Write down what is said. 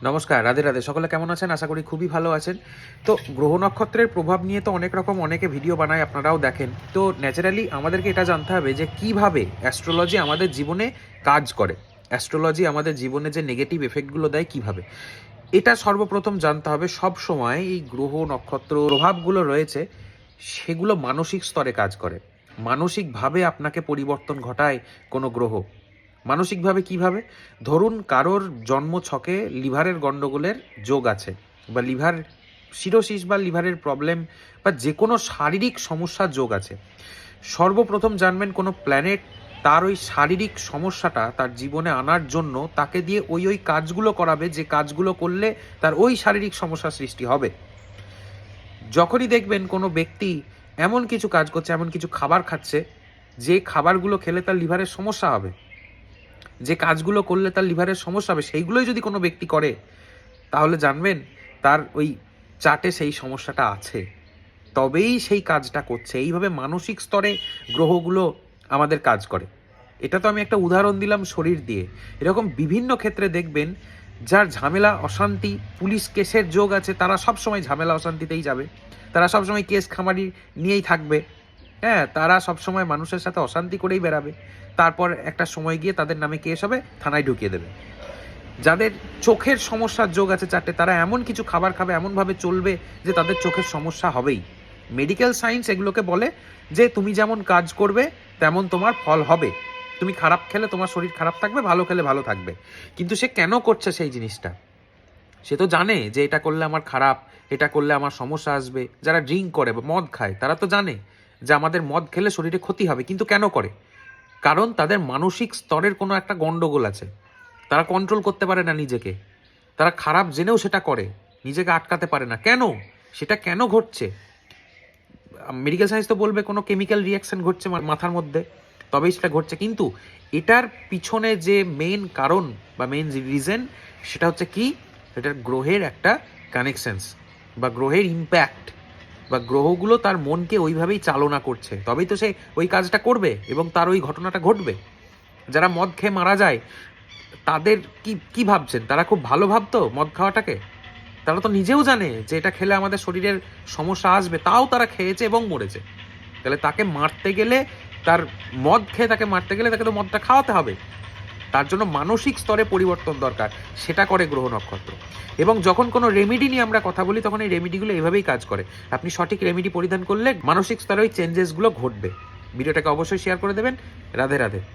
নমস্কার, রাধে রাধে। সকলে কেমন আছেন? আশা করি খুবই ভালো আছেন। তো গ্রহ নক্ষত্রের প্রভাব নিয়ে তো অনেকে ভিডিও বানায়, আপনারাও দেখেন। তো ন্যাচারালি আমাদেরকে এটা জানতে হবে যে কিভাবে অ্যাস্ট্রোলজি আমাদের জীবনে কাজ করে। অ্যাস্ট্রোলজি আমাদের জীবনে যে নেগেটিভ এফেক্টগুলো দেয় কিভাবে, এটা সর্বপ্রথম জানতে হবে। সব সময় এই গ্রহ নক্ষত্র প্রভাবগুলো রয়েছে, সেগুলো মানসিক স্তরে কাজ করে। মানসিকভাবে আপনাকে পরিবর্তন ঘটায় কোনো গ্রহ। মানসিকভাবে কিভাবে? ধরুন কারোর জন্ম ছকে লিভারের গণ্ডগোলের যোগ আছে, বা লিভার সিরোসিস বা লিভারের প্রবলেম বা যে কোনো শারীরিক সমস্যার যোগ আছে। সর্বপ্রথম জানবেন কোনো প্ল্যানেট তার ওই শারীরিক সমস্যাটা তার জীবনে আনার জন্য তাকে দিয়ে ওই কাজগুলো করাবে, যে কাজগুলো করলে তার ওই শারীরিক সমস্যার সৃষ্টি হবে। যখনই দেখবেন কোনো ব্যক্তি এমন কিছু কাজ করছে, এমন কিছু খাবার খাচ্ছে, যে খাবারগুলো খেলে তার লিভারের সমস্যা হবে, যে কাজগুলো করলে তার লিভারের সমস্যা হবে, সেইগুলোই যদি কোনো ব্যক্তি করে, তাহলে জানবেন তার ওই চার্টে সেই সমস্যাটা আছে, তবেই সেই কাজটা করছে। এইভাবে মানসিক স্তরে গ্রহগুলো আমাদের কাজ করে। এটা তো আমি একটা উদাহরণ দিলাম শরীর দিয়ে। এরকম বিভিন্ন ক্ষেত্রে দেখবেন যার ঝামেলা অশান্তি, পুলিশ কেসের যোগ আছে, তারা সবসময় ঝামেলা অশান্তিতেই যাবে, তারা সবসময় কেস খামারি নিয়েই থাকবে। হ্যাঁ, তারা সবসময় মানুষের সাথে অশান্তি করেই বেড়াবে। তারপর একটা সময় গিয়ে তাদের নামে কেস হবে, থানায় ঢুকিয়ে দেবে। যাদের চোখের সমস্যার যোগ আছে চারটে, তারা এমন কিছু খাবার খাবে, এমনভাবে চলবে যে তাদের চোখের সমস্যা হবেই। মেডিকেল সায়েন্স এগুলোকে বলে যে তুমি যেমন কাজ করবে তেমন তোমার ফল হবে। তুমি খারাপ খেলে তোমার শরীর খারাপ থাকবে, ভালো খেলে ভালো থাকবে। কিন্তু সে কেন করছে সেই জিনিসটা? সে তো জানে যে এটা করলে আমার খারাপ, এটা করলে আমার সমস্যা আসবে। যারা ড্রিঙ্ক করে বা মদ খায়, তারা তো জানে যে আমাদের মদ খেলে শরীরে ক্ষতি হবে, কিন্তু কেন করে? কারণ তাদের মানসিক স্তরের কোনো একটা গন্ডগোল আছে। তারা কন্ট্রোল করতে পারে না নিজেকে। তারা খারাপ জেনেও সেটা করে, নিজেকে আটকাতে পারে না। কেন? সেটা কেন ঘটছে? মেডিকেল সায়েন্স তো বলবে কোনো কেমিক্যাল রিয়াকশন ঘটছে মাথার মধ্যে, তবেই সেটা ঘটছে। কিন্তু এটার পিছনে যে মেন কারণ বা মেন রিজন, সেটা হচ্ছে কি? এটার গ্রহের একটা কানেকশনস বা গ্রহের ইম্প্যাক্ট, বা গ্রহগুলো তার মনকে ওইভাবেই চালনা করছে, তবেই তো সে ওই কাজটা করবে এবং তার ওই ঘটনাটা ঘটবে। যারা মদ খেয়ে মারা যায়, তাদের কি কি ভাবছেন? তারা খুব ভালো ভাবতো মদ খাওয়াটাকে? তারা তো নিজেও জানে যে এটা খেলে আমাদের শরীরের সমস্যা আসবে, তাও তারা খেয়েছে এবং মরেছে। তাহলে তাকে মারতে গেলে, তার মদ খেয়ে তাকে মারতে গেলে তাকে তো মদটা খাওয়াতে হবে। তার জন্য মানসিক স্তরে পরিবর্তন দরকার, সেটা করে গ্রহ নক্ষত্র। এবং যখন কোনো রেমেডি নিয়ে আমরা কথা বলি, তখন এই রেমেডিগুলো এভাবেই কাজ করে। আপনি সঠিক রেমেডি পরিধান করলে মানসিক স্তরে ওই চেঞ্জেসগুলো ঘটবে। ভিডিওটাকে অবশ্যই শেয়ার করে দেবেন। রাধে রাধে।